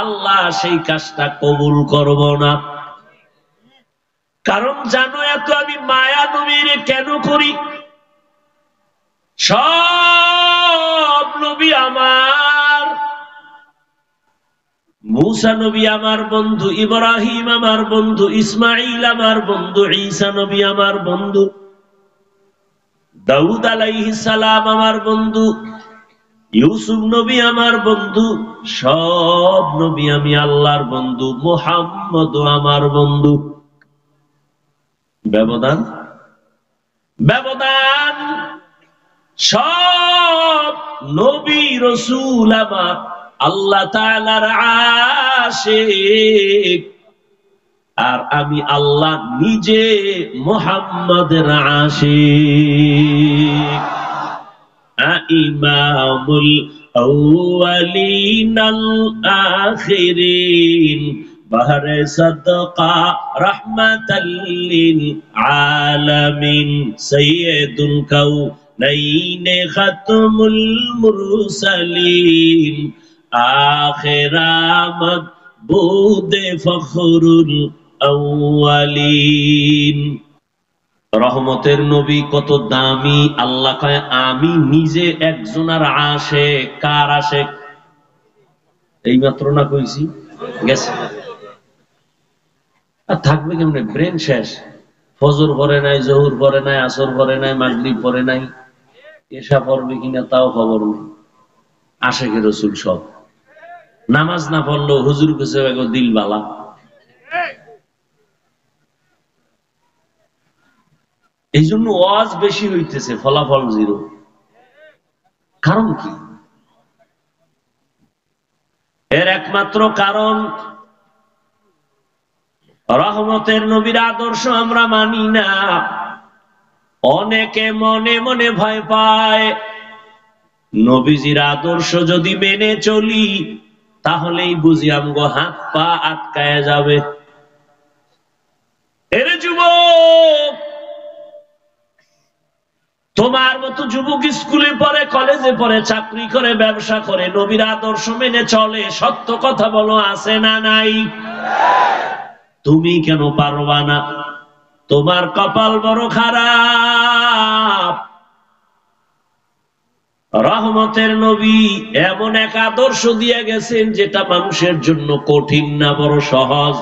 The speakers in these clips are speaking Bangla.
আল্লাহ সেই কাজটা কবুল করব না। কারণ জানো এত আমি মায়া নবীর কেন করি? সব নবী আমার, মূসা নবী আমার বন্ধু, ইব্রাহিম আমার বন্ধু, ইসমাইল আমার বন্ধু, ঈসা নবী আমার বন্ধু, দাউদ আলাইহিস সালাম আমার বন্ধু, ইউসুফ নবী আমার বন্ধু। সব নবী আমি আল্লাহর বন্ধু, মুহাম্মদও আমার বন্ধু। ব্যবধান ব্যবধান। সব নবী রাসূল আমার আল্লাহ তাআলার আশিক, আর আমি আল্লাহ নিজে মুহাম্মাদের আশিক। ইমামুল আউয়ালিনাল আখিরিন, বাহরে সাদকা রাহমাতাল লিল আলামিন, সাইয়্যিদুল কাউনাইন খাতমুল মুরসালিন, আখিরামত বুদে ফখরুল আউয়ালিন। রহমতের নবী কত দামি। আল্লাহ কয় আমি নিজে একজনের আশিক। কার আশিক? এইমাত্র না কইছি গেছে। আর থাকবে কেমনে? ব্রেন শেষ। ফজর পড়ে নাই, জোহর পড়ে নাই, আসর পড়ে নাই, মাগরিব পড়ে নাই, এশা পড়বে কিনা তাও খবর নেই। আশিকের রাসূল সব। নামাজ না পড়লেও হুজুর কাছে দিল বালা। এই জন্য ওয়াজ বেশি হইতেছে, ফলাফল জিরো। কারণ কি? এর একমাত্র কারণ রহমতের নবীর আদর্শ আমরা মানি না। অনেকে মনে মনে ভয় পায় নবীজির আদর্শ যদি মেনে চলি তাহলেই বুঝি আমগো হাত পা আটকায় যাবে। এর যুবক, তোমার মতো যুবক স্কুলে পড়ে, কলেজে পড়ে, চাকরি করে, ব্যবসা করে, নবীর আদর্শ মেনে চলে, সত্য কথা বলো, আছে না নাই? তুমি কেন পারবা না? তোমার কপাল বড় খারাপ। রহমতের নবী এমন এক আদর্শ দিয়ে গেছেন যেটা মানুষের জন্য কঠিন না, বড় সহজ।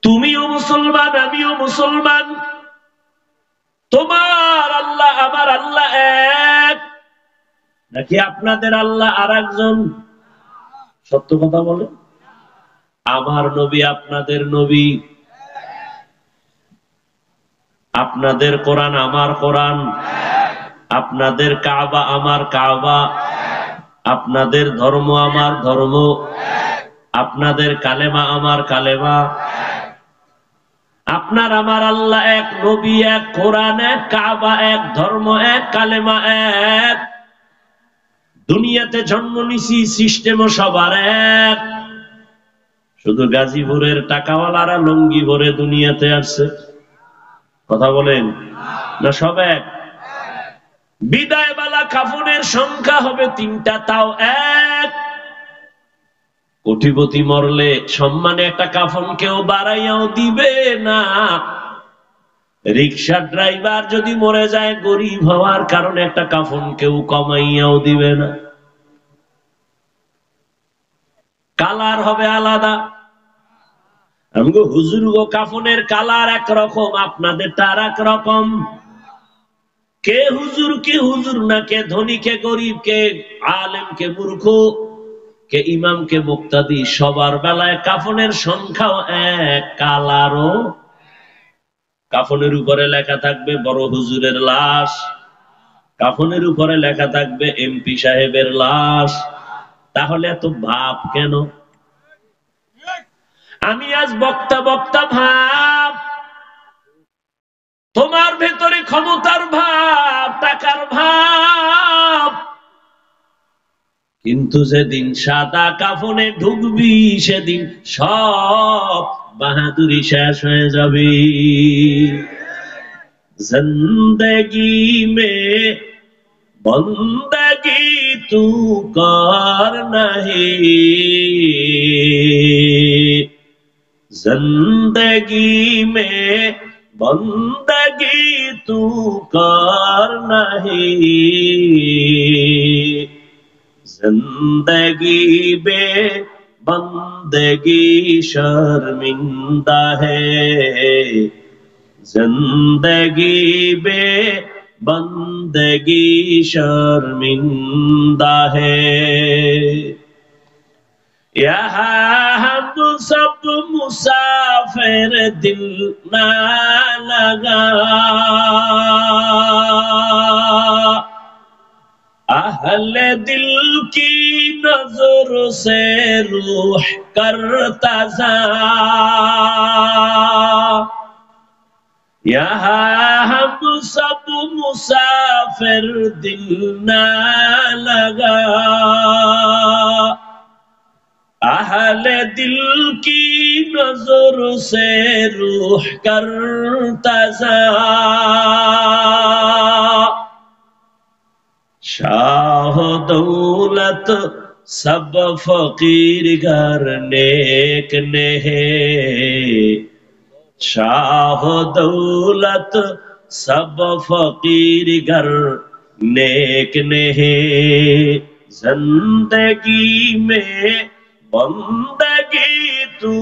তুমিও মুসলমান, আমিও মুসলমান। তোমার আল্লাহ আমার আল্লাহ এক, নাকি আপনাদের আল্লাহ আর একজন? সত্য কথা বলে। আমার নবী আপনাদের নবী, আপনাদের কোরআন আমার কোরআন, আপনাদের কাবা আমার কাবা, আপনাদের ধর্ম আমার ধর্ম, আপনাদের কালেমা আমার কালেমা। আপনার আমার আল্লাহ এক, নবী এক, কোরআন এক, কাবা এক, ধর্ম এক, কালেমা এক। দুনিয়াতে জন্ম নিছি, সিস্টেমও সবার এক। শুধু গাজীপুরের টাকাওয়ালারা লুঙ্গি ভরে দুনিয়াতে আসছে। কথা বলেন না? সব এক। বিদায় বেলা কাফনের সংখ্যা হবে 3টা, তাও এক। কোটিপতি মরলে সম্মানে একটা কাফন কেউ বাড়াইয়াও দিবে না। রিক্সা ড্রাইভার যদি মরে যায় গরিব হওয়ার কারণে একটা কাফন কেউ কমাইয়াও দিবে না। কালার হবে আলাদা। আমগো হুজুর গো কাফনের কালার একরকম, আপনাদেরটা আর এক রকম। কে হুজুর কে হুজুর না, কে ধনী কে গরিব, কে আলেম কে মূর্খ, কে ইমাম কে মুক্তাদি, সবার বেলায় কাফনের সংখ্যাও এক, কালারও। কাফনের উপরে লেখা থাকবে বড় হুজুরের লাশ, কাফনের উপরে লেখা থাকবে এমপি সাহেবের লাশ। তাহলে এত ভাব কেন? আমি আজ বক্তা বক্তা ভাব, তোমার ভেতরে ক্ষমতার ভাব, টাকার ভাব। কিন্তু যেদিন সাদা কাফনে ঢুকবি সেদিন সব বাহাদুরি শেষ হয়ে যাবে। জিন্দেগি মে বন্দগি तू कर नहीं, जिंदगी में बंदगी तू कर नहीं, जिंदगी बे बंदगी शर्मिंदा है, जिंदगी बे बंदगी शर्मिंदा है। यहाँ हम सब मुसाफिर दिल ना लगा, अहले दिल की नजर से रूह करता जा, यहाँ हम सब मुसाफिर दिल ना लगा, अहले दिल की नजर से रूह करता जा। शाह दौलत सब फकीर घर नेक ने है, शाह दौलत सब फकीर घर नेक ने है, जिंदगी में बंदगी तू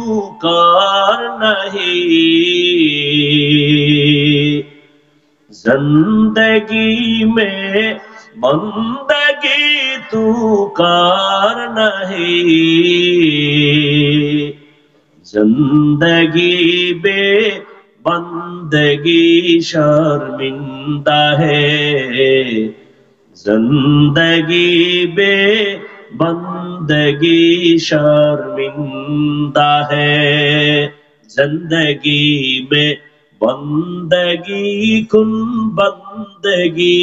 कर नहीं, जिंदगी में बंदगी तू कर नहीं, जिंदगी बे बंदगी शर्मिंदा है, जिंदगी बे बंदगी शर्मिंदा है, जिंदगी में बंदगी कुन बंदगी,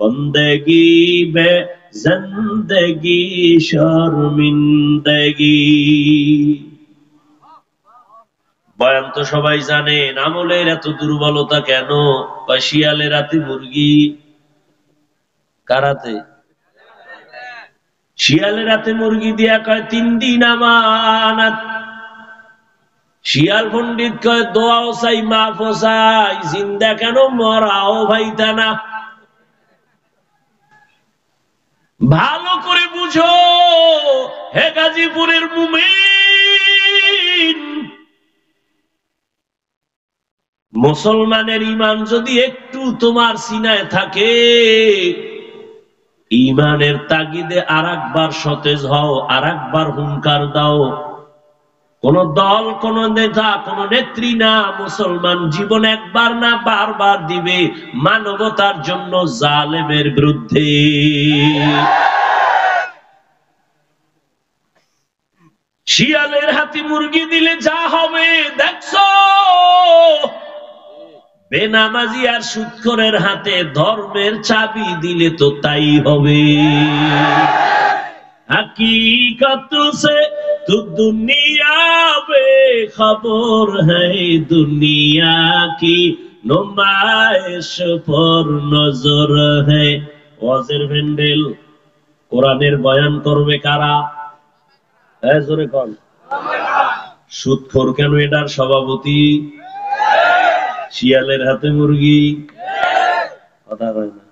बंदगी में जिंदगी शर्मिंदगी। বয়ান তো সবাই জানেন, আমলের এত দুর্বলতা কেন? শিয়ালের রাতে মুরগি কারাতে, শিয়ালের রাতে মুরগি দিয়া কয় 3 দিন আমানত, শিয়াল পণ্ডিত কয় দোয়াও চাই মাফও চাই, জিন্দা কেন মরাও ভাইতা না। ভালো করে বুঝো হে গাজীপুরের মুমিন, মুসলমানের ঈমান যদি একটু তোমার সিনায় থাকে, ঈমানের তাগিদে আরেকবার সতেজ হও, আরেকবার হুঙ্কার দাও। কোন দল, কোন নেতা, কোন নেত্রী না, মুসলমান জীবন একবার না বারবার দিবে মানবতার জন্য জালেমের বিরুদ্ধে। শিয়ালের হাতে মুরগি দিলে যা হবে দেখছো, বেনামাজি আর সুদখোরের হাতে ধর্মের চাবি দিলে তো তাই হবে। हकीकत से तो दुनिया बेखबर है, दुनिया की नुमाइश पर नजर है। ওয়াজের ভেন্ডেল কোরআনের বয়ান করবে কারা? জোরে কোন? সুদখোর কেন এটার সভাপতি? শিয়ালের হাতে মুরগি কথা হয় না।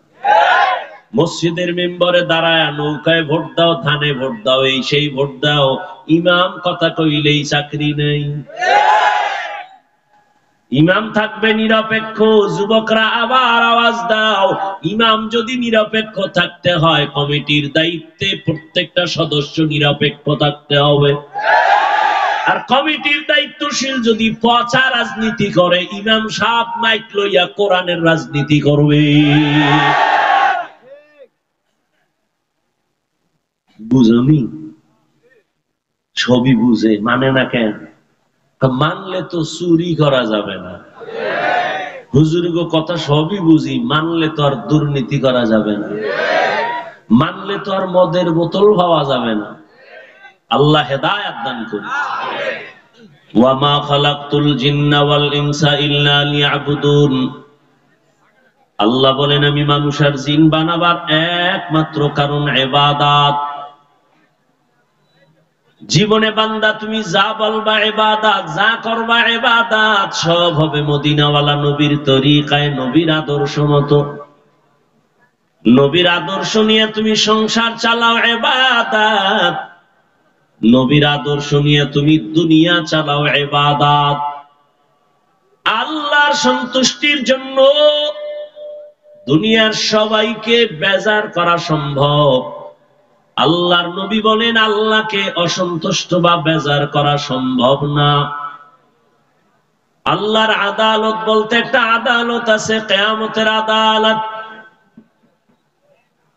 মসজিদের মেম্বারে দাঁড়ায় নৌকায় ভোট দাও, ধানে ভোট দাও, এই সেই ভোট দাও, ইমাম কথা কইলেই চাকরি নেই। ইমাম থাকবে নিরপেক্ষ, যুবকরা আবার আওয়াজ দাও। ইমাম যদি নিরপেক্ষ থাকতে হয়, কমিটির দায়িত্বে প্রত্যেকটা সদস্য নিরপেক্ষ থাকতে হবে। আর কমিটির দায়িত্বশীল যদি পচা রাজনীতি করে, ইমাম সাহেব মাইক লইয়া কোরআনের রাজনীতি করবে। বুঝনি? ছবি বুঝে মানে না কেন? মানলে তো চুরি করা যাবে না। হুজুর গো কথা সবই বুঝি, মানলে তো আর দুর্নীতি করা যাবে না, মানলে তো আর মদের বোতল পাওয়া যাবে না। আল্লাহ হেদায়েত দান করুন। ওয়া মা খালাকতুল জিন্না ওয়াল ইনসা ইল্লা লিয়াবুদুন। আল্লাহ বলেন আমি মানুষ আর জিন বানাবার একমাত্র কারণ ইবাদত। জীবনে বান্দা তুমি যা বলবা ইবাদত, যা করবা ইবাদত, সব হবে মদিনাওয়ালা নবীর তরিকায়, নবীর আদর্শ মতো। নবীর আদর্শ নিয়ে তুমি সংসার চালাও ইবাদত, নবীর আদর্শ নিয়ে তুমি দুনিয়া চালাও ইবাদত। আল্লাহর সন্তুষ্টির জন্য দুনিয়ার সবাইকে বেজার করা সম্ভব, আল্লাহর নবী বলেন আল্লাহকে অসন্তুষ্ট বা বেজার করা সম্ভব না। আল্লাহর আদালত বলতে একটা আদালত আছে, কিয়ামতের আদালত।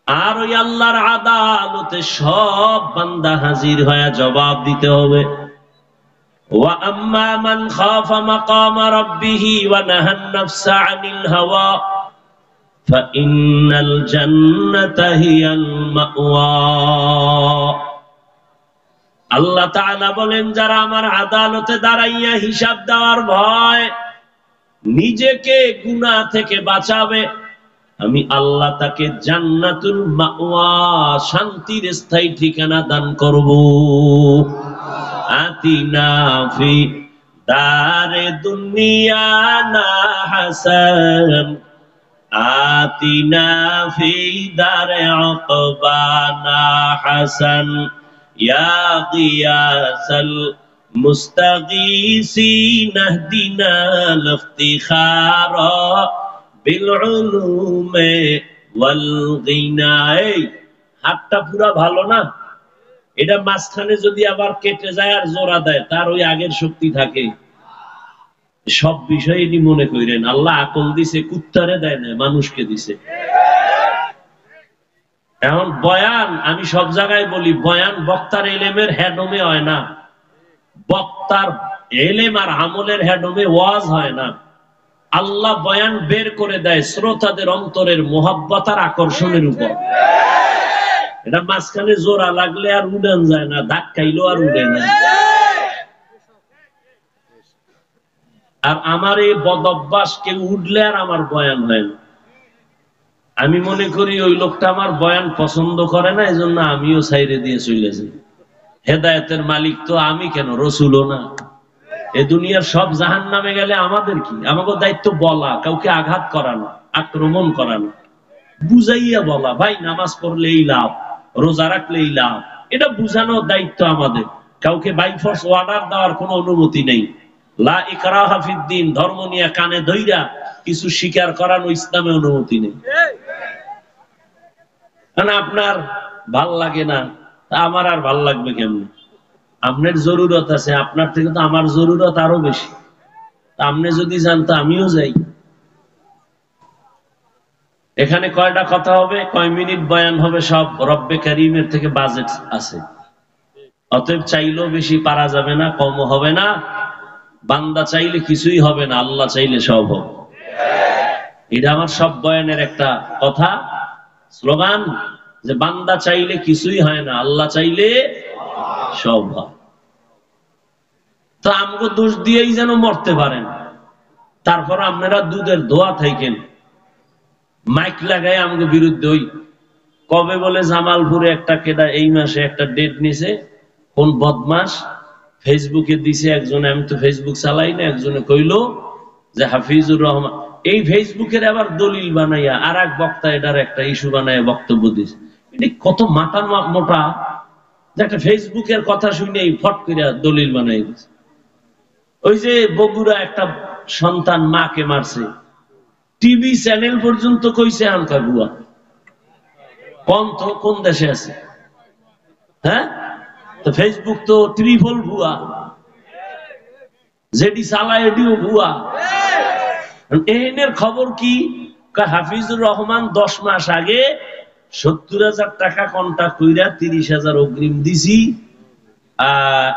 আর ওই আল্লাহর আদালতে সব বান্দা হাজির হয়ে জবাব দিতে হবে। ওয়া আম্মা মান খাফা মাকাম রাব্বিহি ওয়া নাহান নাফসা আনিল হাওয়া ফাইন্নাল জান্নাতা হিয়াল মাওয়া। আল্লাহ তাআলা বলেন যারা আমার আদালতে দাঁড়াইয়া হিসাব দেওয়ার ভয় নিজেকে গুনাহ থেকে বাঁচাবে, আমি আল্লাহ তাকে জান্নাতুল মাওয়া, শান্তির স্থায়ী ঠিকানা দান করব। আতিনা ফি দারে দুনিয়া না হাসান, আতিনা ফি দারে উকবানা হাসান, ইয়া গিয়াসাল মুস্তাগীসিন ইহদিনা লিফতিখারা বিল উলুমে ওয়াল গিনা। হাতটা পুরা ভালো না, এটা মাঝখানে যদি আবার কেটে যায় আর জোড়া দেয় তার ওই আগের শক্তি থাকে। সব বিষয়ে মনে করেন আল্লাহ আকল দিছে, কুত্তারে দেয় না, মানুষকে দিছে। এখন বয়ান আমি সব জায়গায় বলি, বয়ান বক্তার এলেমের হেডমে হয় না, বক্তার এলেম আর আমলের হেডমে ওয়াজ হয় না। আল্লাহ বয়ান বের করে দেয় শ্রোতাদের অন্তরের মোহাব্বত আর আকর্ষণের উপর। এটা মাঝখানে জোড়া লাগলে আর উড়ান যায় না, ধাক্কাইলো আর উড়ে না। আর আমার এই বদভ্যাস, কেউ উঠলে আর আমার বয়ান হয় না। আমি মনে করি ওই লোকটা আমার বয়ান পছন্দ করে না, এজন্য আমিও ছাইরে দিয়ে চলে যাই। হেদায়েতের মালিক তো আমি কেন, রসুলও না। এ দুনিয়ার সব জাহান্নামে গেলে আমাদের কি? আমাদের দায়িত্ব বলা, কাউকে আঘাত করা না, আক্রমণ করা না, বুঝাইয়া বলা ভাই নামাজ পড়লেই লাভ, রোজা রাখলেই লাভ, এটা বুঝানোর দায়িত্ব আমাদের। কাউকে বাই ফোর্স অর্ডার দেওয়ার কোনো অনুমতি নেই। লা ইকরাহা ফিদ্দিন, ধর্ম নিয়ে কানে ধইরা কিছু স্বীকার করানো ইসলামে অনুমতি নেই। কারণ আপনার ভাল লাগে না, আমার আর ভাল লাগবে কেমন? আপনার জরুরত আছে, আপনার থেকে তো আমার জরুরত আরো বেশি। আপনি যদি যান তো আমিও যাই। এখানে কয়টা কথা হবে, কয় মিনিট বয়ান হবে, সব রব্বে কারীমের থেকে বাজেট আছে। অতএব চাইলেও বেশি পারা যাবে না, কমও হবে না। বান্দা চাইলে কিছুই হবে না, আল্লাহ চাইলে সব হবে। এটা আমার সব বয়ানের একটা কথা, স্লোগান, যে বান্দা চাইলে কিছুই হয় না, আল্লাহ চাইলে সব হয়। তো আমাকে দোষ দিয়েই যেন মরতে পারেন। তারপর আপনারা দুধের ধোয়া থাকেন, মাইক লাগাই আমাকে বিরুদ্ধে। ওই কবে বলে জামালপুরে একটা কেডা এই মাসে একটা ডেট নিছে, কোন বদমাস ফেসবুকে দিছে একজনে, আমি তো ফেসবুক চালাই না, একজনে কইলো যে হাফিজুর রহমান, এই ফেসবুকের আবার দলিল বানাইয়া আর এক বক্তা এটার একটা ইস্যু বানাইয়া বক্তব্য দিছে। এটি কত মাথা মোটা যে একটা ফেসবুকের কথা শুনে ফট করে দলিল বানাই দিছে। ওই যে বগুড়া একটা সন্তান মাকে মারছে, টিভি চ্যানেল পর্যন্ত কইছে আনকা বুয়া। কোন তো কোন দেশে আছে? হ্যাঁ, তো ফেসবুক তো ট্রিপল ভুয়া, যেটি চালায় এটিও ভুয়া। এর খবর কি? হাফিজুর রহমান 10 মাস আগে 70,000 টাকা কন্ট্রাক্ট কইরা 30,000 অগ্রিম দিছি,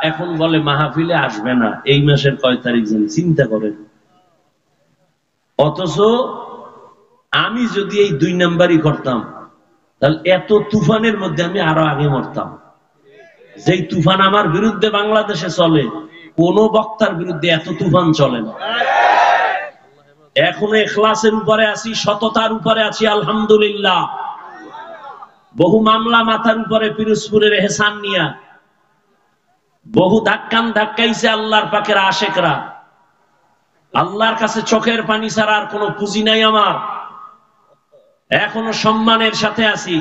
এখন বলে মাহফিলে আসবে না। এই মাসের কয় তারিখ জানি, চিন্তা করেন। অথচ আমি যদি এই 2 নাম্বারই করতাম তাহলে এত তুফানের মধ্যে আমি আরো আগে মরতাম। যেই তুফান আমার বিরুদ্ধে বাংলাদেশে চলে, কোন বক্তার বিরুদ্ধে এত তুফান চলে না। এখনো ইখলাসের উপরে আছি, সততার উপরে আছি, আলহামদুলিল্লাহ। বহু মামলা মাথার উপরে পিরোজপুরের এহসান নিয়া, বহু ধাক্কাইছে আল্লাহর পাকের আশেকরা। আল্লাহর কাছে চোখের পানি ছাড়া আর কোনো পুঁজি নাই আমার। এখনো সম্মানের সাথে আছি।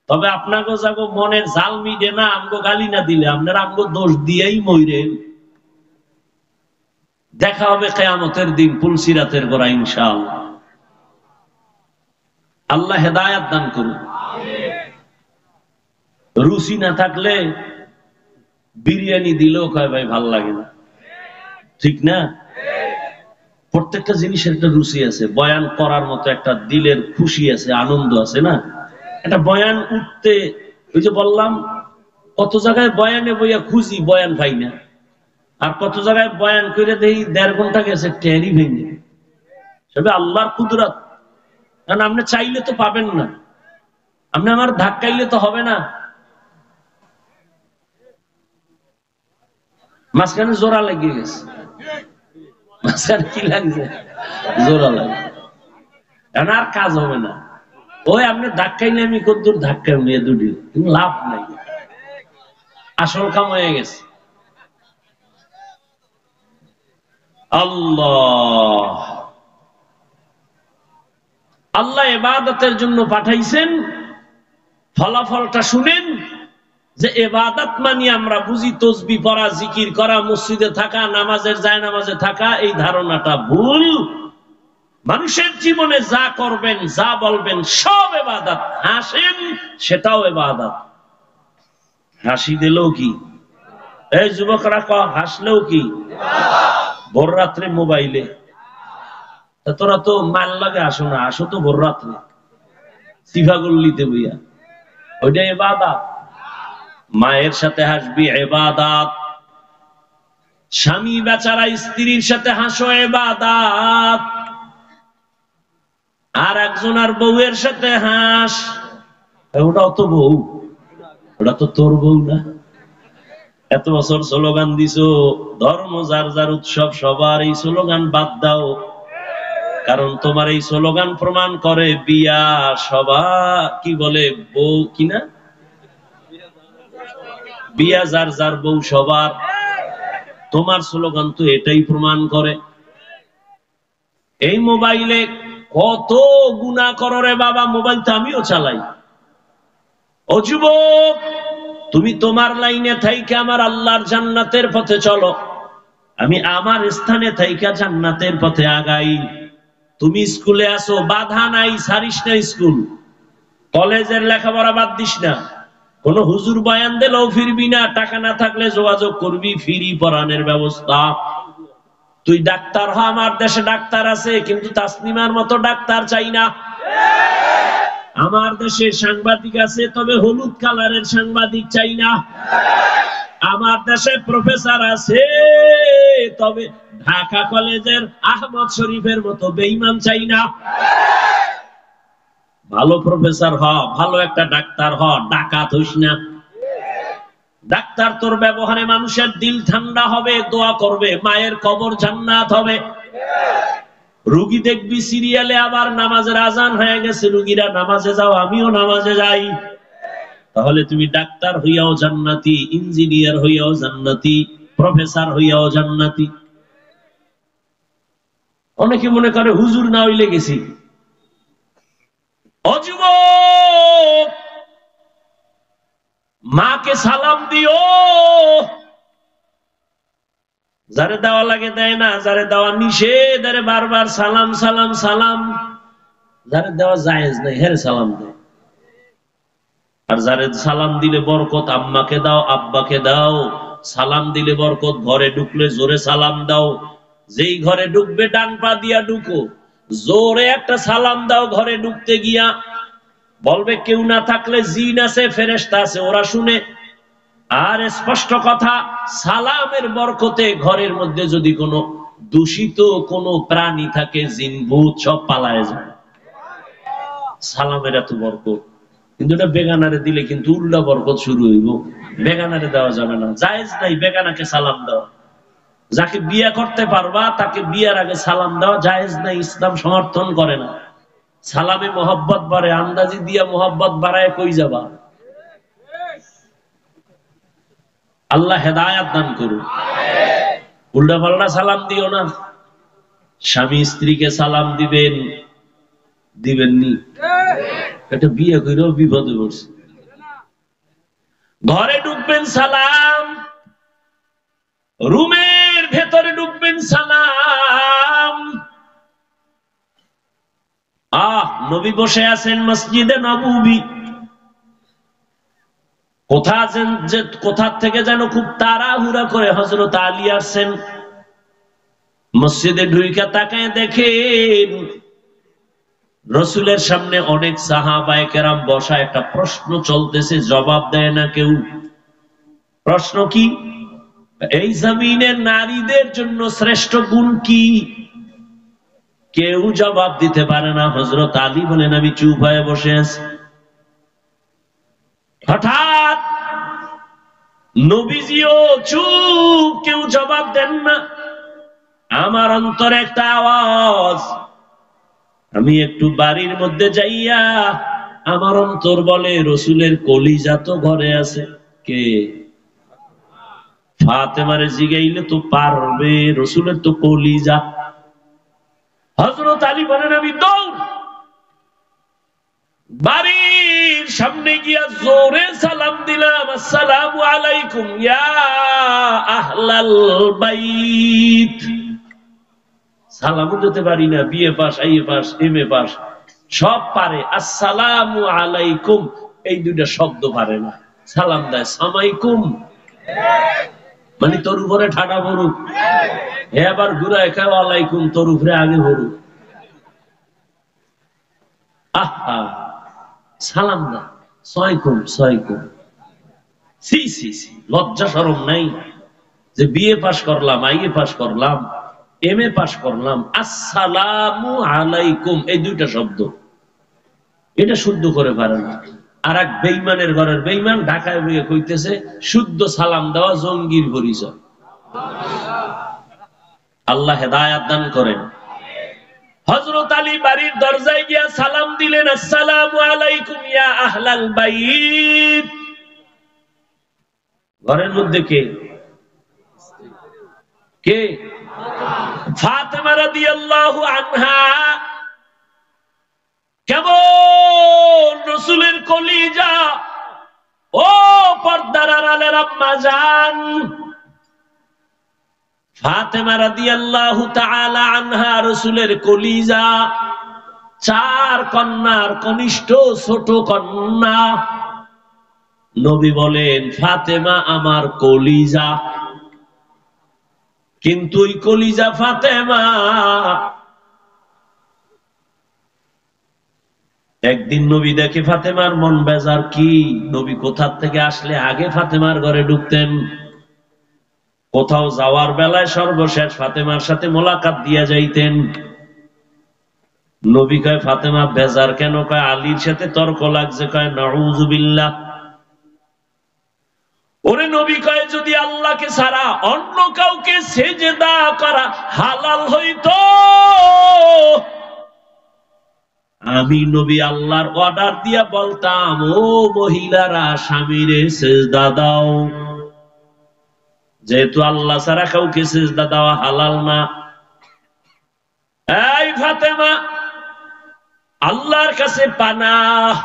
তবে আপনাকে যাগো মনের জাল মিটে না আমগো গালি না দিলে, আপনারা আমগো দোষ দিয়েই মইরেন। দেখা হবে কিয়ামতের দিন পুলসিরাতের গোড়া ইনশাআল্লাহ। আল্লাহ হেদায়েত দান করুন। রুচি না থাকলে বিরিয়ানি দিলেও কয় ভাই ভাল লাগে না, ঠিক না? প্রত্যেকটা জিনিসের একটা রুচি আছে। বয়ান করার মতো একটা দিলের খুশি আছে, আনন্দ আছে না? একটা বয়ান উঠতে, ওই যে বললাম কত জায়গায় বয়ানে বইয়া খুঁজি, বয়ান পাই না। আর কত জায়গায় বয়ান করে দেই 1.5 ঘন্টা গেছে, টেরই ভেঙে। সবে আল্লাহর কুদরত। কারণ আপনি চাইলে তো পাবেন না, আপনি আমার ধাক্কাইলে তো হবে না। মাঝখানে জোড়া লেগে গেছে, মাঝখানে কি লাগছে? জোড়া লাগে, এখন আর কাজ হবে না। ওই আপনি ধাক্কাইলে আমি কদ্দুর ধাক্কা নিয়ে দুটি, কিন্তু লাভ নাই, আসল কাম হয়ে গেছে। আল্লাহ আল্লাহ ইবাদতের জন্য পাঠাইছেন। ফলাফলটা শুনেন যে ইবাদত মানে আমরা বুঝি তাসবিহ পড়া, জিকির করা, মসজিদে থাকা, নামাজের জায়নামাজে থাকা। এই ধারণাটা ভুল। মানুষের জীবনে যা করবেন, যা বলবেন সব ইবাদত। হাসেন, সেটাও ইবাদত। হাসি দিলেও কি? এই যুবকরা হাসলেও কি? ভোর রাত্রে মোবাইলে। তোরা তো মাল লাগে আসো না, আসো তো ভোর রাত্রে সিফাগুল্লিতে বইয়া, ওইটা ইবাদত। মায়ের সাথে হাসবি ইবাদত। স্বামী বেচারা স্ত্রীর সাথে হাসো ইবাদত। আর একজন আর বউয়ের সাথে হাস, ওটাও তো বউ, ওটা তো তোর বউ না। এত বছর স্লোগান দিছো ধর্ম যার যার উৎসব সবার, এই স্লোগান বাদ দাও। কারণ তোমার এই স্লোগান প্রমাণ করে বিয়া সবার, কি বলে বউ কিনা, বিয়া যার যার বউ সবার। তোমার স্লোগান তো এটাই প্রমাণ করে। এই মোবাইলে কত গুনাহ করো রে বাবা, মোবাইল তো আমিও চালাই। ও যুবক, তুমি তোমার লাইনে থাইকা আমার আল্লাহর জান্নাতের পথে চলো, আমি আমার স্থানে থাইকা জান্নাতের পথে আগাই। তুমি স্কুলে আসো, বাধা নাই, ছাড়িস না স্কুল। কলেজের লেখাপড়া বাদ দিস না। কোন হুজুর বয়ান দিলেও ফিরবি না। টাকা না থাকলে যোগাযোগ করবি, ফ্রি পড়ানোর ব্যবস্থা। তুই ডাক্তার হ, আমার দেশে ডাক্তার আছে, কিন্তু তাসনিমার মতো ডাক্তার চাই না। আমার দেশে সাংবাদিক আছে, তবে হলুদ কালারের সাংবাদিক চাই না। আমার দেশে প্রফেসর আছে, তবে ঢাকা কলেজের আহমদ শরীফের মতো বেঈমান চাই না। ভালো প্রফেসর হ, ভালো একটা ডাক্তার হ, ডাকাত হইস না। ডাক্তার তোর ব্যবহারে মানুষের দিল ঠান্ডা হবে, দোয়া করবে, মায়ের কবর জান্নাত হবে। রুগী দেখবি সিরিয়ালে আবার নামাজের আজান হয়ে গেছে, রুগীরা নামাজে যাও, আমিও নামাজে যাই। তাহলে তুমি ডাক্তার হইয়াও জান্নাতি, ইঞ্জিনিয়ার হইয়াও জান্নাতি, প্রফেসর হইয়াও জান্নাতি। অনেকে মনে করে হুজুর না হইলে গেছি। ও যুবক, মাকে সালাম দিও। যারে দেওয়া লাগে দেয় না, যারে দেওয়া নিষেধ আরে বারবার সালাম সালাম সালাম। যারে দেওয়া জায়েজ নাই হেরে সালাম দেয়। আর যারে সালাম দিলে বরকত, আম্মাকে দাও, আব্বাকে দাও। সালাম দিলে বরকত। ঘরে ঢুকলে জোরে সালাম দাও। যেই ঘরে ঢুকবে ডান পা দিয়া ঢুকো, জোরে একটা সালাম দাও। ঘরে ঢুকতে গিয়া বলবে কেউ না থাকলে জিন আছে, ফেরেশতা আছে, ওরা শুনে। আর স্পষ্ট কথা, সালামের বরকতে ঘরের মধ্যে যদি কোনো দূষিত কোনো প্রাণী থাকে, জিন ভূত সব পালায় যায়। সালামের এত বরকত। কিন্তু এটা বেগানারে দিলে কিন্তু উল্টা বরকত শুরু হইব। বেগানারে দেওয়া যাবে না, জায়েজ নাই বেগানাকে সালাম দেওয়া। যাকে বিয়ে করতে পারবা তাকে বিয়ের আগে সালাম দেওয়া জায়েজ নাই, ইসলাম সমর্থন করে না। সালামে মোহব্বত বাড়ে, আন্দাজি দিয়া মোহব্বত বাড়ায় কই যাবা? আল্লাহ হেদায়াত দান করুন। উল্টা পাল্টা সালাম দিও না। স্বামী স্ত্রীকে সালাম দিবেন, দিবেননি? এটা বিয়ে করেও বিপদে পড়ছে। ঘরে ঢুকবেন সালাম, রুমের ভেতরে ঢুকবেন সালাম। নবী বসে আছেন মসজিদে নববী, কোথা থেকে যেন খুব তাড়াহুড়া করে হযরত আলী আসছেন। মসজিদে ঢুইকা তাকায় দেখেন রাসূলের সামনে অনেক সাহাবায়ে কেরাম বসা, একটা প্রশ্ন চলতেছে, জবাব দেয় না কেউ। প্রশ্ন কি? এই জমিনের নারীদের জন্য শ্রেষ্ঠ গুণ কি? কেউ জবাব দিতে পারে না। হযরত আলী বলেন, আমি চুপ হয়ে বসে আছি। হঠাৎ নবীজিও চুপ, কেউ জবাব দেন না। আমার অন্তরে একটা আওয়াজ, আমি একটু বাড়ির মধ্যে যাইয়া আমার অন্তর বলে রসুলের কলিজা তো ঘরে আছে। কে? ফাতেমারে জিগাইলে তো পারবে, রসুলের তো কলিজা। হযরত আলী বলেন, আমি দৌড় বাড়ির সামনে গিয়া জোরে সালাম দিলাম, আসসালামু আলাইকুম ইয়া আহলাল বাইত। সালামও দিতে পারি না, BA pass, IA pass, MA pass সব পারে, আসসালামু আলাইকুম এই দুইটা শব্দ পারে না। সালাম দেয় সামাইকুম, মানে তোর উপরে ঠাডা ভরুক, এবার ঘুরায় খাও আলাইকুম, তোর উপরে আগে ভরুক। আহা, সালাম দেয় সাইকুম সাইকুম। সি সি সি, লজ্জা শরম নাই যে বিএ পাস করলাম, আইএ পাস করলাম, এমএ পাস করলাম, আসসালামু আলাইকুম এই দুইটা শব্দ এটা শুদ্ধ করে পারে না। আর এক বেঈমানের ঘরের বেঈমান ঢাকায় বইয়ে কইতেছে শুদ্ধ সালাম দেওয়া জঙ্গির পরিচয়। আল্লাহ হেদায়াত দান করেন। হযরত আলী বাড়ির দরজায় গিয়া সালাম দিলেন, আসসালামু আলাইকুম ইয়া আহলাল বাইত। ঘরের মধ্যে কে? কে? ফাতেমা রাদিয়াল্লাহু আনহা। কেমন রাসূলের কলিজা! ও পর্দার আড়ালের আম্মা জান ফাতেমা রাদিয়াল্লাহু তাআলা আনহা রাসূলের কলিজা, চার কন্যার কনিষ্ঠ ছোট কন্যা। নবী বলেন, ফাতেমা আমার কলিজা। কিন্তু ওই কলিজা ফাতেমা একদিন নবী দেখে ফাতেমার মন বেজার। কি? নবী কোথা থেকে আসলে আগে ফাতেমার ঘরে ঢুকতেন, কোথাও যাওয়ার বেলায় সর্বশেষ ফাতেমার সাথে মোলাকাত দিয়া যাইতেন। নবী কয়, ফাতেমা বেজার কেন? কয়, আলীর সাথে তর্ক লাগছে। কয়, নাউযুবিল্লাহ। ওরে নবী কয়, যদি আল্লাহকে ছাড়া অন্য কাউকে সেজদা করা হালাল হইতো, আমি নবী আল্লাহর অর্ডার দিয়া বলতাম, ও মহিলারা স্বামীরে সেজদা দাও। যেহেতু আল্লাহ ছাড়া কাউকে সেজদা দেওয়া হালাল না। এই ফাতেমা, আল্লাহর কাছে পানাহ,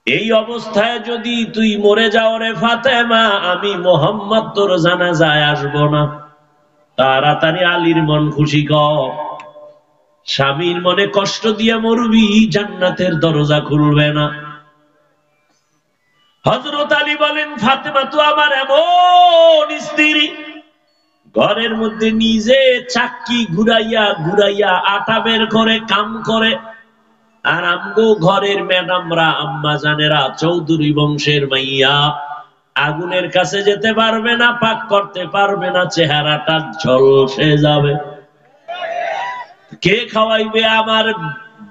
এই অবস্থায় যদি তুই মরে যাও রে ফাতেমা, আমি মোহাম্মদ তোর জানাজায় আসব না। তাড়াতাড়ি আলীর মন খুশি কর। স্বামীর মনে কষ্ট দিয়ে মরবি, জান্নাতের দরজা খুলবে না। হযরত আলী বলেন, ফাতেমা তো আমার এমন স্ত্রী, ঘরের মধ্যে নিজে চাক্কি ঘুরাইয়া ঘুরাইয়া আটা বের করে কাম করে। আর আমগো ঘরের ম্যাডামরা, আম্মা জানেরা, চৌধুরী বংশের মাইয়া, আগুনের কাছে যেতে পারবে না, পাক করতে পারবে না, চেহারাটা ঝলসে যাবে। কে খাওয়াইবে আমার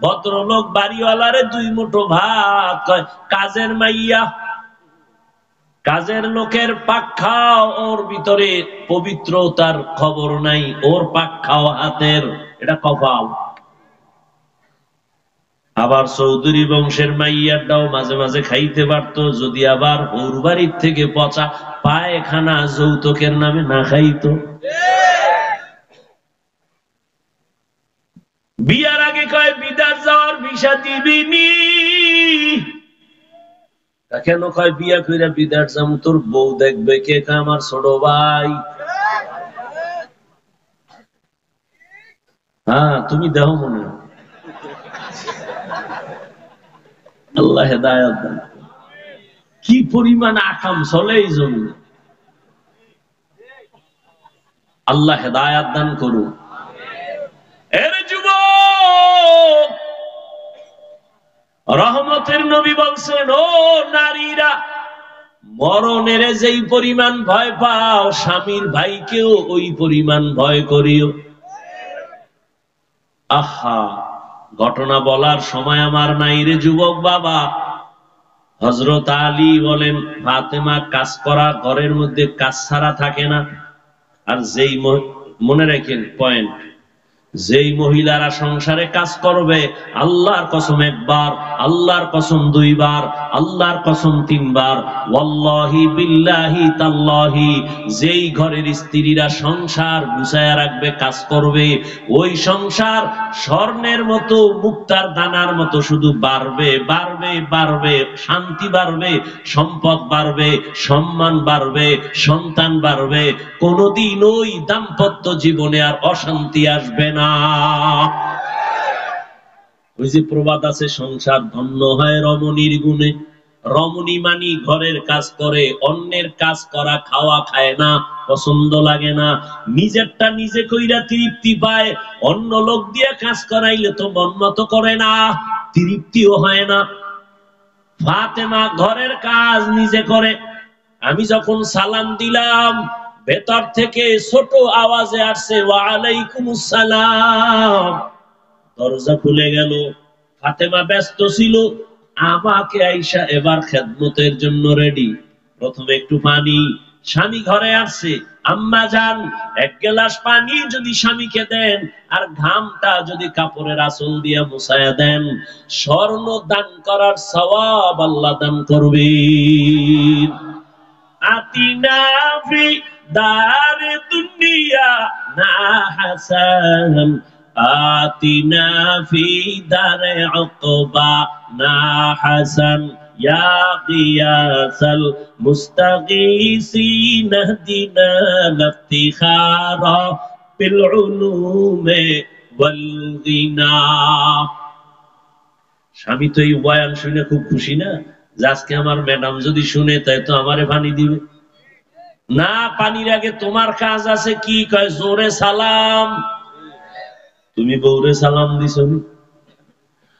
ভদ্রলোক বাড়িওয়ালারে দুই মুঠো ভাত? কয়, কাজের মাইয়া। কাজের লোকের পাক খাও, ওর ভিতরে পবিত্রতার খবর নাই, ওর পাক খাও হাতের, এটা কপাল। আবার চৌধুরী বংশের মাইয়ারটাও মাঝে মাঝে খাইতে পারতো, যদি আবার ওর বাড়ির থেকে পচা পায়খানা যৌতুকের নামে না খাইতো। বিয়ার আগে কয় বিদার যাওয়ার ভিসা দিবিনি, কেন কয় বিয়া কইরা বিদার যাম, তোর বউ দেখবে কে? আমার ছোট ভাই। হ্যাঁ তুমি দেহ মনে। আল্লাহ হেদায়েত দান। কি পরিমাণ আকাম চলে এই জন্য, আল্লাহ হেদায়েত দান করুন। এর যুবক, রহমতের নবী বলছেন, ও নারীরা, মরণের যেই পরিমাণ ভয় পাও, স্বামীর ভাইকেও ওই পরিমাণ ভয় করিও। আহা, ঘটনা বলার সময় আমার নাই রে যুবক বাবা। হযরত আলী বলেন, ফাতেমা কাজ করা ঘরের মধ্যে কাজ ছাড়া থাকে না। আর যেই মনে রাখেন পয়েন্ট, যেই মহিলারা সংসারে কাজ করবে, আল্লাহর কসম একবার, আল্লাহর কসম দুইবার, আল্লাহর কসম তিনবার, ওয়াল্লাহি বিল্লাহি তাল্লাহি, যেই ঘরের স্ত্রীরা সংসার গুছায়া রাখবে, কাজ করবে, ওই সংসার স্বর্ণের মতো, মুক্তার দানার মতো শুধু বাড়বে, বাড়বে, বাড়বে, শান্তি বাড়বে, সম্পদ বাড়বে, সম্মান বাড়বে, সন্তান বাড়বে, কোনদিন ওই দাম্পত্য জীবনে আর অশান্তি আসবে না। ওই যে প্রবাদ আছে, সংসার ধন্য হয় রমণীর গুণে। রমণী মানি ঘরের কাজ করে, অন্যের কাজ করা খাওয়া খায় না, পছন্দ লাগে না, নিজেরটা নিজে কইরা তৃপ্তি পায়। অন্য লোক দিয়ে কাজ করাইলে তো মন মতো করে না, তৃপ্তিও হয় না। ফাতেমা ঘরের কাজ নিজে করে। আমি যখন সালাম দিলাম, ভেতর থেকে ছোট আওয়াজে আসছে, ওয়া আলাইকুমুস সালাম। দরজা খুলে গেল। ফাতেমা ব্যস্ত ছিল, আমাকে আইসা এবার খেদমতের জন্য রেডি। প্রথমে একটু পানি, স্বামী ঘরে আসছে, আম্মা যান এক গ্লাস পানি যদি স্বামীকে দেন, আর ঘামটা যদি কাপড়ের আঁচল দিয়া মুছায়া দেন, স্বর্ণ দান করার সওয়াব আল্লাহ দান করবে। আতিনা ফি দার দুনিয়া না হাসান, আতিনা ফি দারে উকবা না হাসান, ইয়া গিয়াসাল মুস্তাগীসিন ইহদিনা লিফতিখারা বিল উলুমে ওয়াল গিনা। স্বামী তো এই বয়ান শুনে খুব খুশি না, যে আজকে আমার ম্যাডাম যদি শুনে তাই তো আমারে পানি দিবে না। পানির আগে তোমার কাজ আছে, কি কয়, জোরে সালাম। তুমি বউরে সালাম দিছ।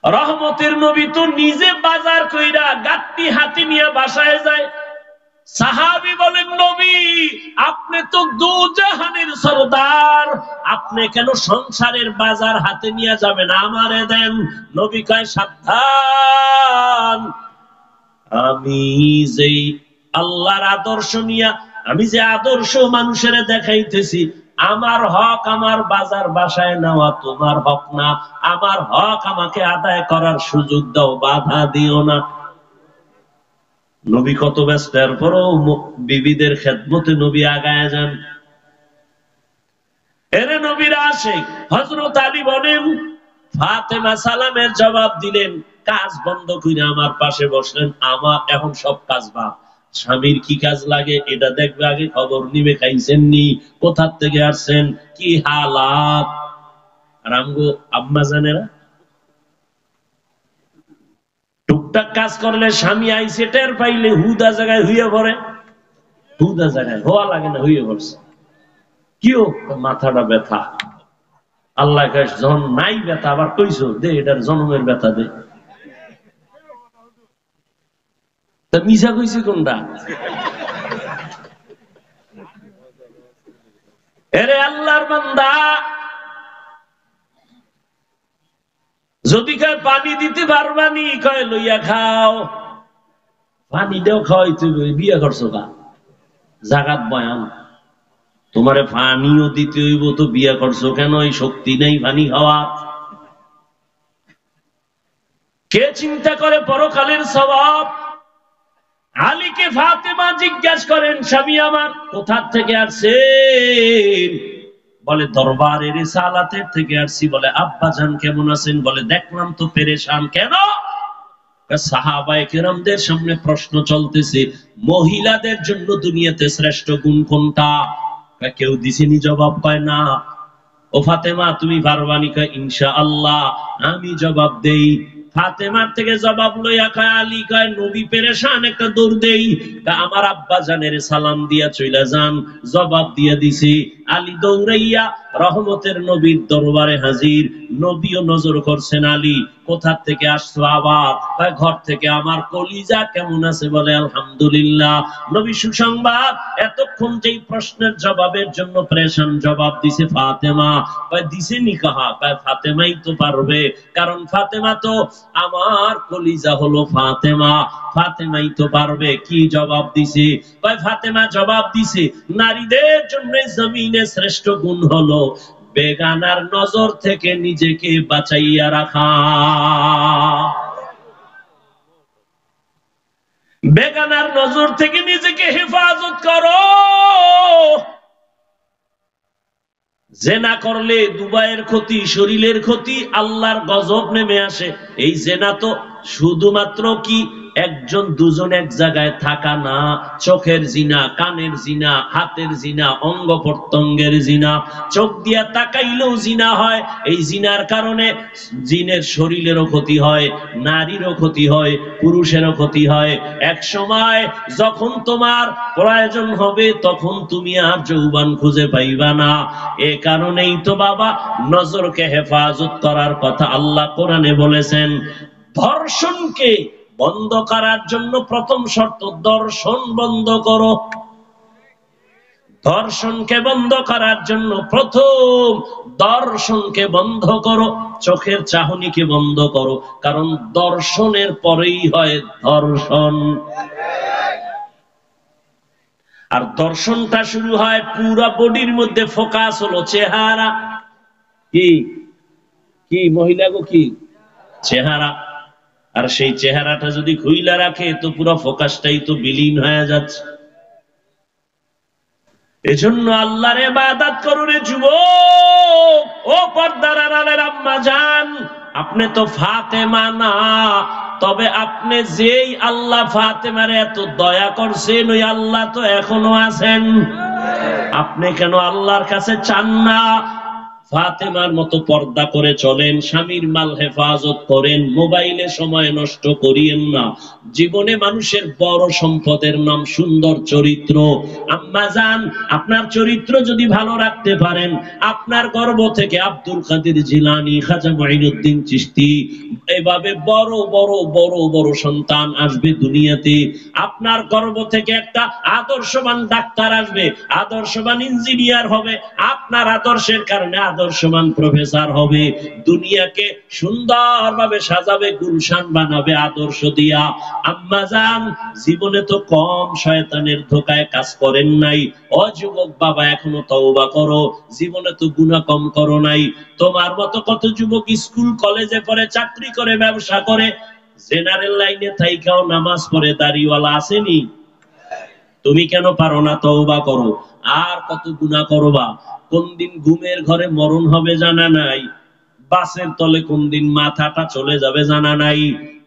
রহমতের নবী তো নিজে বাজার কইরা গাট্টি হাতি নিয়ে বাসায় যায়। সাহাবী বলেন, নবী আপনি তো দুজাহানের সরদার, আপনি কেন সংসারের বাজার হাতে নিয়ে যাবেন, আমারে দেন। নবী কয়, সাবধান, আমি যেই আল্লাহর আদর্শ নিয়া, আমি যে আদর্শ মানুষের দেখাইতেছি, আমার হক আমার বাজার বাসায় নেওয়া তোমার হক না। আমার হক আমাকে আদায় করার সুযোগ দাও, বাধা দিও না। নবী কত ব্যস্ত, এরপরও বিবিদের খেদমতে নবী আগায় যান। এরে নবীর আশিক হযরত আলী বলেন, ফাতেমা সালামের জবাব দিলেন, কাজ বন্ধ করে আমার পাশে বসলেন। আমার এখন সব কাজ বাদ, স্বামীর কি কাজ লাগে এটা দেখবে, আগে খবর নিবে, খাইছেন নি, কোথার থেকে আসছেন, কি হালাত। আর আমগো আম্মা জানেরা টুকটাক কাজ করলে স্বামী আইসে টের পাইলে হুদা জায়গায় হইয়া পড়ে, হুদা জায়গায় হওয়া লাগে না, হইয়া পড়ছে। কিও মাথাটা ব্যথা, আল্লাহ যখন নাই ব্যথা আবার কইছো দে, এটার জন্মের ব্যথা দে। তা মিশা কইছি কোনটা? এরে আল্লাহর বান্দা, যদি কয় পানি দিতে পারবানি, কয় লইয়া খাও। পানি দেও খাওয়াইতে বিয়ে করছো কা জাগাত বয়ান তোমারে পানিও দিতে হইব তো বিয়ে করছো কেন? এই শক্তি নেই পানি খাওয়া। কে চিন্তা করে পরকালের সওয়াব? আলীকে ফাতেমা জিজ্ঞাসা করেন, স্বামী আমার কোথা থেকে আসছেন? বলে দরবারের রিসালাতের থেকে আসছি। বলে আব্বা জান কেমন আছেন? বলে দেখলাম তো পেরেশান। কেন? সাহাবায়ে কেরামদের সামনে প্রশ্ন চলতেছে, মহিলাদের জন্য দুনিয়াতে শ্রেষ্ঠ গুণ কোনটা? কেউ দিছেনি জবাব? পায় না। ও ফাতেমা তুমি পারবানি? কয় ইনশাআল্লাহ। আমি জবাব দেই। ফাতেমার থেকে জবাব লইয়া কয় আলী, কয় নবী পেরেশান, একটা দৌড় দেই। আমার আব্বা জানের সালাম দিয়া চইলা যান। জবাব দিয়া দিছি। আলী দৌড়াইয়া রহমতের নবীর দরবারে হাজির। নবীও নজর করছেন, আলী কোথা থেকে আসছো? আবার কয় ঘর থেকে। আমার কলিজা কেমন আছে? বলে আলহামদুলিল্লাহ। নবী সুসংবাদ। এতক্ষণ যেই প্রশ্নের জবাবের জন্য পেরেশান, জবাব দিছে ফাতেমা। কয় দিছে নি কাহা? কয় ফাতেমাই তো পারবে, কারণ ফাতেমা তো আমার কলিজা হলো ফাতেমা, ফাতেমাই তো পারবে। কি জবাব দিছে? কয় ফাতেমা জবাব দিছে, নারীদের জন্য জমিনে শ্রেষ্ঠ গুণ হলো বেগানার নজর থেকে নিজেকে বাঁচাইয়া রাখা। বেগানার নজর থেকে নিজেকে হেফাজত করো। জেনা করলে দুবাইয়ের ক্ষতি, শরীরের ক্ষতি, আল্লাহর গজব নেমে আসে। এই জেনা তো শুধুমাত্র কি একজন দুজন এক জায়গায় থাকা না, চোখের জিনা, কানের জিনা, হাতের জিনা, অঙ্গ প্রত্যঙ্গের জিনা। চোখ দিয়া তাকাইলেও জিনা হয়। এই জিনার কারণে জিনের শরীরেরও ক্ষতি হয়, নারীরও ক্ষতি হয়, পুরুষেরও ক্ষতি হয়। এক সময় যখন তোমার প্রয়োজন হবে তখন তুমি আর যৌবন খুঁজে পাইবা না। এ কারণেই তো বাবা নজরকে হেফাজত করার কথা আল্লাহ কোরআনে বলেছেন। ধর্ষণকে বন্ধ করার জন্য প্রথম শর্ত, দর্শন বন্ধ করো। ধর্ষণকে বন্ধ করার জন্য প্রথম দর্শনকে বন্ধ করো, চোখের চাহনিকে বন্ধ করো, কারণ দর্শনের পরেই হয় ধর্ষণ। আর দর্শনটা শুরু হয় পুরা বডির মধ্যে, ফোকাস হলো চেহারা। কি কি মহিলা গো? কি চেহারা। আর সেই চেহারাটা যদি খুইলা রাখে তো পুরো ফোকাসটাই তো বিলীন হয়ে যাচ্ছে। এজন্য আল্লাহর ইবাদত করো রে যুবক, ও পর্দার আড়ালের আম্মা জান। আপনি তো ফাতেমা না, তবে আপনি যেই আল্লাহ ফাতেমারে এত দয়া করছেন, ওই আল্লাহ তো এখনো আছেন। আপনি কেন আল্লাহর কাছে চান না? ফাতেমার মতো পর্দা করে চলেন, স্বামীর মাল হেফাজত করেন, মোবাইলে সময় নষ্ট করিয়েন না। জীবনে মানুষের বড় সম্পদের নাম সুন্দর চরিত্র। আম্মা জান, আপনার চরিত্র যদি ভালো রাখতে পারেন, আপনার গর্ভ থেকে আব্দুল কাদের জিলানী, খাজা মুঈনুদ্দিন চিশতি, এভাবে বড় বড় বড় বড় সন্তান আসবে দুনিয়াতে। আপনার গর্ভ থেকে একটা আদর্শবান ডাক্তার আসবে, আদর্শবান ইঞ্জিনিয়ার হবে, আপনার আদর্শের কারণে আদর্শবান প্রফেসর হবে। দুনিয়াকে সুন্দরভাবে সাজাবে, গুলশান বানাবে আদর্শ দিয়া। আম্মা জান, জীবনে তো কম শয়তানের ধোকায় কাজ করেন নাই। ও যুবক বাবা, এখনো তওবা করো। জীবনে তো গুনাহ কম করো নাই। তোমার মতো কত যুবক স্কুল কলেজে পড়ে, চাকরি করে, ব্যবসা করে, জেনারেল লাইনে থাইকাও নামাজ পড়ে, দাড়িওয়ালা আসেনি। তুমি কেন পারো না? তওবা করো। আর কত গুনাহ করবা। কোন দিন ঘুমের ঘরে মরণ হবে জানা নাই, বাসের তলে কোন দিন মাথাটা চলে যাবে জানা নাই।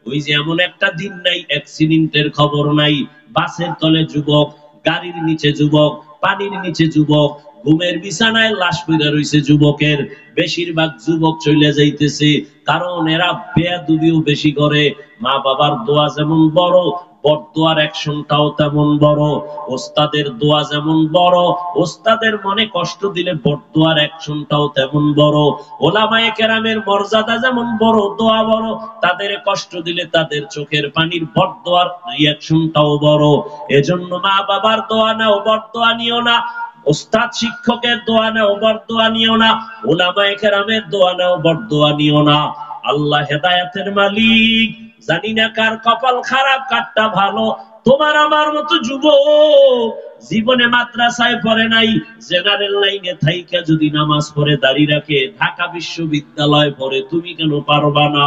ওই যে এমন একটা দিন নাই অ্যাক্সিডেন্টের খবর নাই, বাসের তলে যুবক, গাড়ির নিচে যুবক, পানির নিচে যুবক, ঘুমের বিছানায় লাশ পড়ে রইছে যুবকের। বেশিরভাগ যুবক চলে যাইতেছে, কারণ এরা বেয়াদবিও বেশি করে। মা বাবার দোয়া যেমন বড়, বড়দোয়ার অ্যাকশনটাও তেমন বড়। ওস্তাদের দোয়া যেমন বড়, ওস্তাদের মনে কষ্ট দিলে বড়দোয়ার অ্যাকশনটাও তেমন বড়। ওলামায়ে কেরামের মর্যাদা যেমন বড়, দোয়া বড়, তাদের কষ্ট দিলে তাদের চোখের পানির বড়দোয়ার রিঅ্যাকশনটাও বড়। এজন্য মা বাবার দোয়া নাও, বড়দোয়া নিও না। ওস্তাদ শিক্ষকের দোয়া নাও, বড়দোয়া নিও না। ওলামায়ে কেরামের দোয়া নাও, বড়দোয়া নিও না। আল্লাহ হেদায়েতের মালিক। জানি না কার কপাল খারাপ, কারটা ভালো। তোমার আমার মতো যুবক জীবনে মাদ্রাসায় পড়ে নাই, জেনারেল লাইনে থাইকা যদি নামাজ পড়ে দাঁড়িয়ে রাখে, ঢাকা বিশ্ববিদ্যালয় পড়ে, তুমি কেন পারবা না?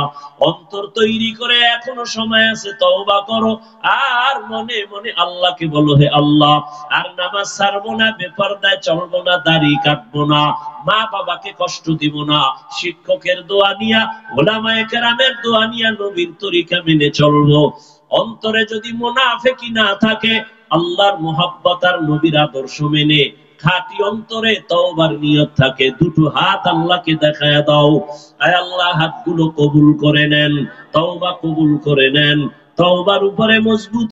অন্তর তৈরি করে এখনো সময় আছে, তওবা করো। আর মনে মনে আল্লাহকে বলো, হে আল্লাহ, আর নামাজ ছাড়বো না, বেপরদায় চলবো না, দাড়ি কাটবো না, মা বাবাকে কষ্ট দিব না, শিক্ষকের দোয়া নিয়া, ওলামায়ে কেরামের দোয়া নিয়া নবীর তরিকা মেনে চলবো। অন্তরে যদি মুনাফিকি না থাকে, আল্লাহর মুহাব্বত আর নবীর আদর্শ মেনে খাঁটি অন্তরে তওবার নিয়ত থাকে, দুটো হাত আল্লাহকে দেখায়া দাও। আয় আল্লাহ, হাতগুলো কবুল করে নেন, তওবা কবুল করে নেন, তওবার উপরে মজবুত